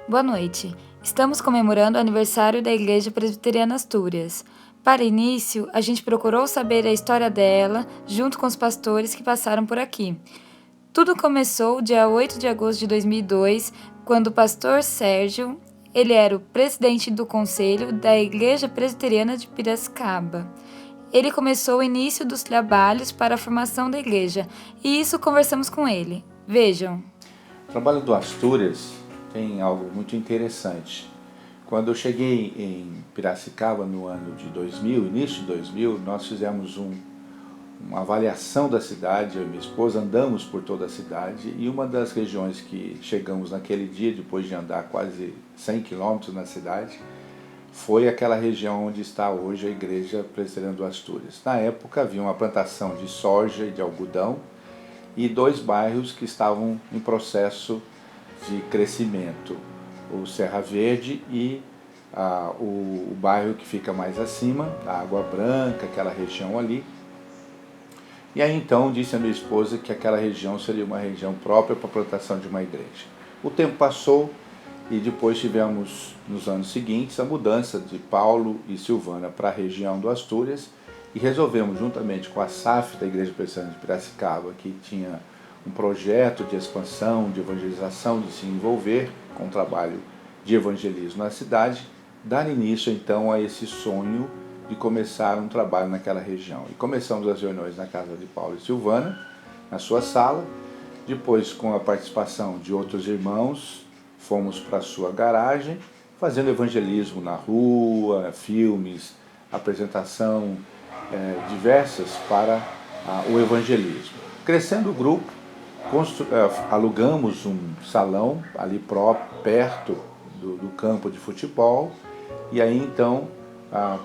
Boa noite. Estamos comemorando o aniversário da Igreja Presbiteriana Astúrias. Para início, a gente procurou saber a história dela, junto com os pastores que passaram por aqui. Tudo começou dia 8 de agosto de 2002, quando o pastor Sérgio, ele era o presidente do conselho da Igreja Presbiteriana de Piracicaba. Ele começou o início dos trabalhos para a formação da igreja, e isso conversamos com ele. Vejam. O trabalho do Astúrias tem algo muito interessante. Quando eu cheguei em Piracicaba no ano de 2000, início de 2000, nós fizemos uma avaliação da cidade, eu e minha esposa andamos por toda a cidade, e uma das regiões que chegamos naquele dia, depois de andar quase 100 quilômetros na cidade, foi aquela região onde está hoje a Igreja Presbiteriana do Astúrias. Na época havia uma plantação de soja e de algodão e dois bairros que estavam em processo de crescimento, o Serra Verde e o bairro que fica mais acima, a Água Branca, aquela região ali. E aí então disse a minha esposa que aquela região seria uma região própria para a plantação de uma igreja. O tempo passou e depois tivemos, nos anos seguintes, a mudança de Paulo e Silvana para a região do Astúrias e resolvemos, juntamente com a SAF da Igreja Presbiteriana de Piracicaba, que tinha um projeto de expansão, de evangelização, de se envolver com o trabalho de evangelismo na cidade, dar início então a esse sonho de começar um trabalho naquela região. E começamos as reuniões na casa de Paulo e Silvana, na sua sala, depois com a participação de outros irmãos, fomos para a sua garagem, fazendo evangelismo na rua, filmes, apresentação diversas para o evangelismo. Crescendo o grupo, alugamos um salão ali perto do campo de futebol e aí então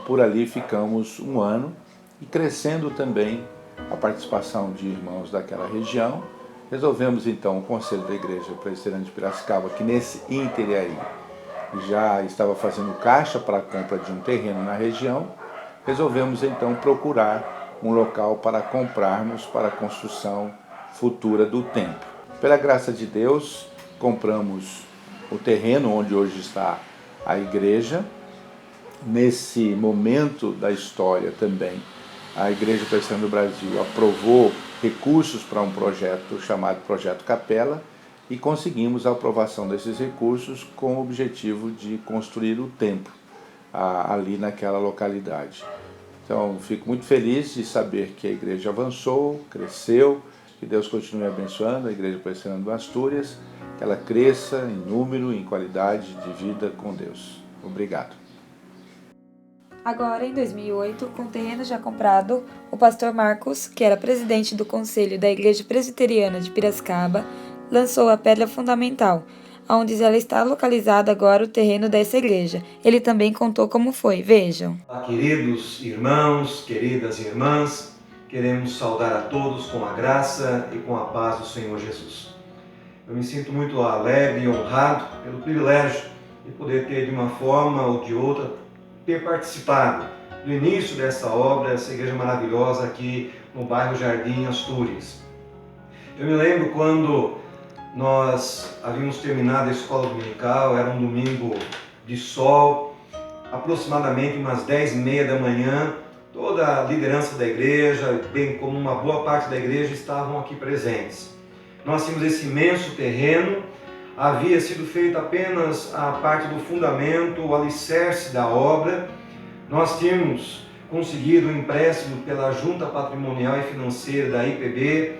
por ali ficamos um ano e crescendo também a participação de irmãos daquela região. Resolvemos então o Conselho da Igreja Presbiteriana de Piracicaba, que nesse ínterim aí já estava fazendo caixa para a compra de um terreno na região, resolvemos então procurar um local para comprarmos para a construção futura do templo. Pela graça de Deus, compramos o terreno onde hoje está a igreja. Nesse momento da história também, a Igreja Presbiteriana do Brasil aprovou recursos para um projeto chamado Projeto Capela e conseguimos a aprovação desses recursos com o objetivo de construir o templo ali naquela localidade. Então, fico muito feliz de saber que a igreja avançou, cresceu, que Deus continue abençoando a Igreja Presbiteriana do Astúrias, que ela cresça em número e em qualidade de vida com Deus. Obrigado. Agora, em 2008, com o terreno já comprado, o pastor Marcos, que era presidente do Conselho da Igreja Presbiteriana de Piracicaba, lançou a pedra fundamental, onde ela está localizada agora o terreno dessa igreja. Ele também contou como foi, vejam. Olá, queridos irmãos, queridas irmãs, queremos saudar a todos com a graça e com a paz do Senhor Jesus. Eu me sinto muito alegre e honrado pelo privilégio de poder ter, de uma forma ou de outra, ter participado do início dessa obra, essa igreja maravilhosa aqui no bairro Jardim Astúrias. Eu me lembro quando nós havíamos terminado a escola dominical, era um domingo de sol, aproximadamente umas 10h30 da manhã, toda a liderança da igreja, bem como uma boa parte da igreja, estavam aqui presentes. Nós tínhamos esse imenso terreno, havia sido feita apenas a parte do fundamento, o alicerce da obra. Nós tínhamos conseguido um empréstimo pela Junta Patrimonial e Financeira da IPB,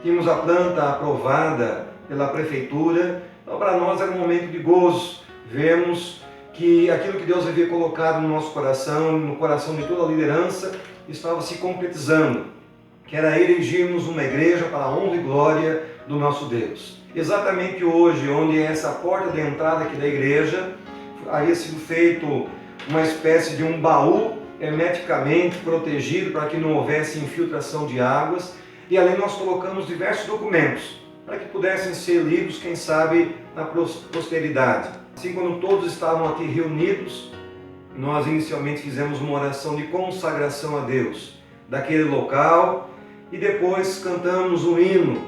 tínhamos a planta aprovada pela Prefeitura. Então, para nós era um momento de gozo, vermos que aquilo que Deus havia colocado no nosso coração, no coração de toda a liderança, estava se concretizando, que era erigirmos uma igreja para a honra e glória do nosso Deus. Exatamente hoje, onde é essa porta de entrada aqui da igreja, havia sido feito uma espécie de um baú hermeticamente protegido para que não houvesse infiltração de águas, e ali nós colocamos diversos documentos para que pudessem ser lidos, quem sabe, na posteridade. Assim, quando todos estavam aqui reunidos, nós inicialmente fizemos uma oração de consagração a Deus daquele local e depois cantamos um hino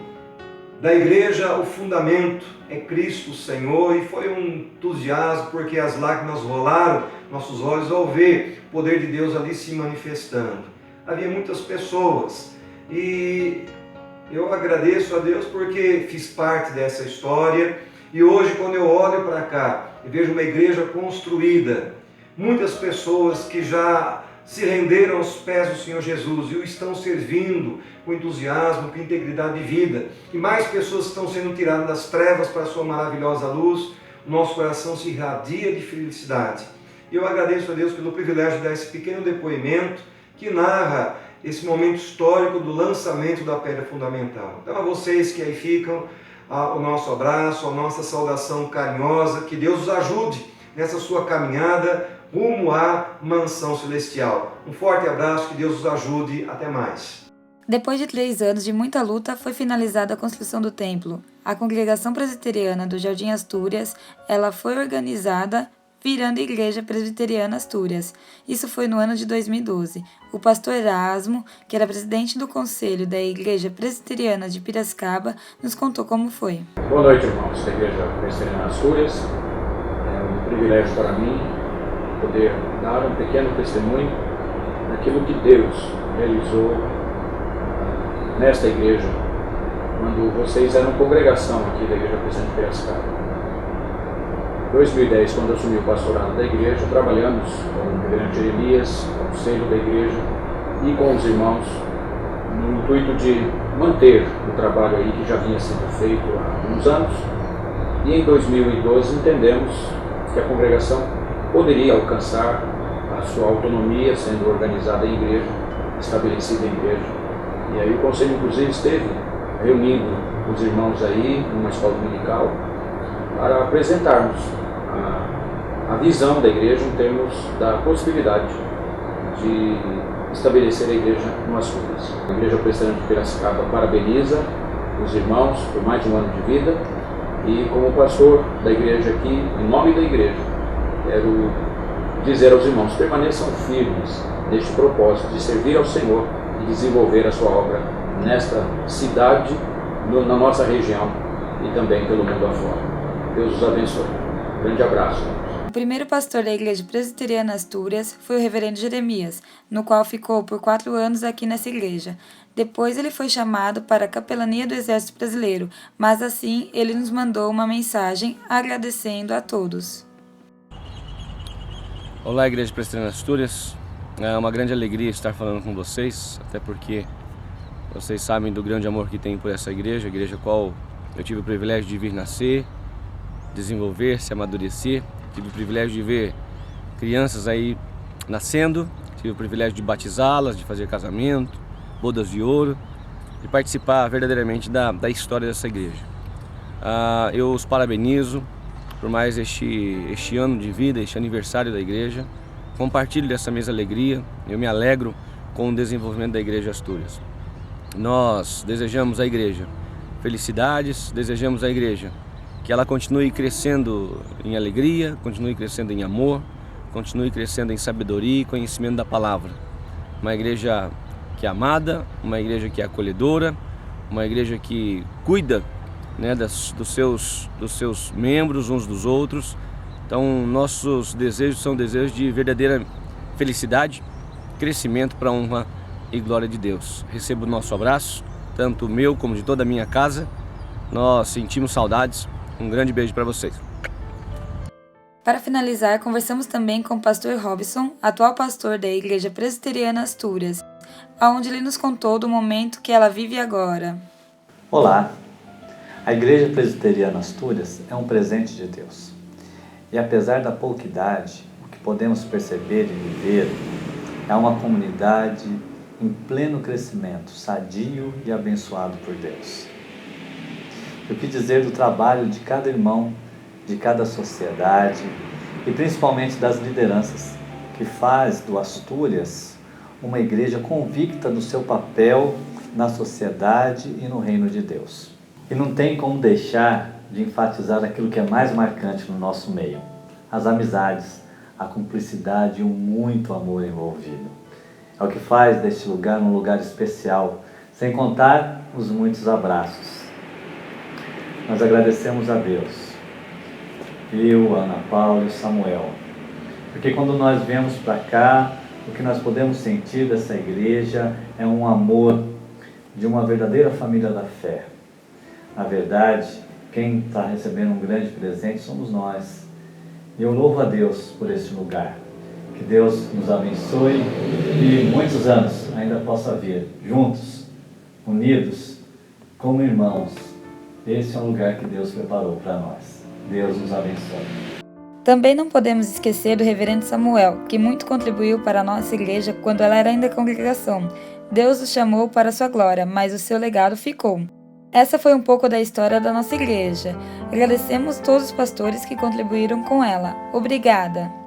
Da igreja, o fundamento é Cristo Senhor, e foi um entusiasmo porque as lágrimas rolaram nossos olhos ao ver o poder de Deus ali se manifestando. Havia muitas pessoas e eu agradeço a Deus porque fiz parte dessa história, e hoje quando eu olho para cá e vejo uma igreja construída, muitas pessoas que já se renderam aos pés do Senhor Jesus e o estão servindo com entusiasmo, com integridade de vida, e mais pessoas estão sendo tiradas das trevas para a sua maravilhosa luz, o nosso coração se irradia de felicidade. E eu agradeço a Deus pelo privilégio de dar esse pequeno depoimento que narra esse momento histórico do lançamento da pedra fundamental. Então a vocês que aí ficam, o nosso abraço, a nossa saudação carinhosa, que Deus os ajude nessa sua caminhada rumo à mansão celestial. Um forte abraço, que Deus os ajude, até mais. Depois de 3 anos de muita luta, foi finalizada a construção do templo. A Congregação Presbiteriana do Jardim Astúrias, ela foi organizada virando Igreja Presbiteriana Astúrias. Isso foi no ano de 2012. O pastor Erasmo, que era presidente do conselho da Igreja Presbiteriana de Piracicaba, nos contou como foi. Boa noite, irmãos da Igreja Presbiteriana Astúrias. É um privilégio para mim poder dar um pequeno testemunho daquilo que Deus realizou nesta igreja, quando vocês eram congregação aqui da Igreja Presbiteriana de Piracicaba. Em 2010, quando eu assumi o pastorado da igreja, trabalhamos com o reverendo Jeremias, o conselho da igreja e com os irmãos, no intuito de manter o trabalho aí que já vinha sendo feito há alguns anos. E em 2012 entendemos que a congregação poderia alcançar a sua autonomia sendo organizada em igreja, estabelecida em igreja. E aí o conselho inclusive esteve reunindo os irmãos aí numa escola dominical para apresentarmos a visão da igreja em termos da possibilidade de estabelecer a igreja no Astúrias. A Igreja Presbiteriana de Piracicaba parabeniza os irmãos por mais de um ano de vida, e como pastor da igreja aqui, em nome da igreja, quero dizer aos irmãos: permaneçam firmes neste propósito de servir ao Senhor e desenvolver a sua obra nesta cidade, na nossa região e também pelo mundo afora. Deus os abençoe. Grande abraço. O primeiro pastor da Igreja Presbiteriana Astúrias foi o reverendo Jeremias, no qual ficou por 4 anos aqui nessa igreja. Depois ele foi chamado para a capelania do Exército Brasileiro, mas assim ele nos mandou uma mensagem agradecendo a todos. Olá, Igreja Presbiteriana Astúrias. É uma grande alegria estar falando com vocês, até porque vocês sabem do grande amor que tenho por essa igreja, a igreja qual eu tive o privilégio de vir nascer, desenvolver, se amadurecer. Tive o privilégio de ver crianças aí nascendo, tive o privilégio de batizá-las, de fazer casamento, bodas de ouro, de participar verdadeiramente da história dessa igreja. Eu os parabenizo por mais este ano de vida, este aniversário da igreja. Compartilho dessa mesma alegria, eu me alegro com o desenvolvimento da Igreja Astúrias. Nós desejamos à igreja felicidades, desejamos à igreja que ela continue crescendo em alegria, continue crescendo em amor, continue crescendo em sabedoria e conhecimento da palavra. Uma igreja que é amada, uma igreja que é acolhedora, uma igreja que cuida, né, dos seus membros uns dos outros. Então nossos desejos são desejos de verdadeira felicidade, crescimento para a honra e glória de Deus. Recebo o nosso abraço, tanto o meu como de toda a minha casa. Nós sentimos saudades. Um grande beijo para vocês. Para finalizar, conversamos também com o pastor Robson, atual pastor da Igreja Presbiteriana Astúrias, onde ele nos contou do momento que ela vive agora. Olá! A Igreja Presbiteriana Astúrias é um presente de Deus. E apesar da pouca idade, o que podemos perceber e viver é uma comunidade em pleno crescimento, sadio e abençoado por Deus. O que dizer do trabalho de cada irmão, de cada sociedade e principalmente das lideranças, que faz do Astúrias uma igreja convicta do seu papel na sociedade e no reino de Deus. E não tem como deixar de enfatizar aquilo que é mais marcante no nosso meio: as amizades, a cumplicidade e o muito amor envolvido. É o que faz deste lugar um lugar especial, sem contar os muitos abraços. nós agradecemos a Deus, eu, Ana Paula e Samuel, porque quando nós viemos para cá, o que nós podemos sentir dessa igreja é um amor de uma verdadeira família da fé. Na verdade, quem está recebendo um grande presente somos nós. E eu louvo a Deus por este lugar. Que Deus nos abençoe e muitos anos ainda possa vir juntos, unidos, como irmãos. Esse é um lugar que Deus preparou para nós. Deus nos abençoe. Também não podemos esquecer do reverendo Samuel, que muito contribuiu para a nossa igreja quando ela era ainda congregação. Deus o chamou para a sua glória, mas o seu legado ficou. Essa foi um pouco da história da nossa igreja. Agradecemos todos os pastores que contribuíram com ela. Obrigada!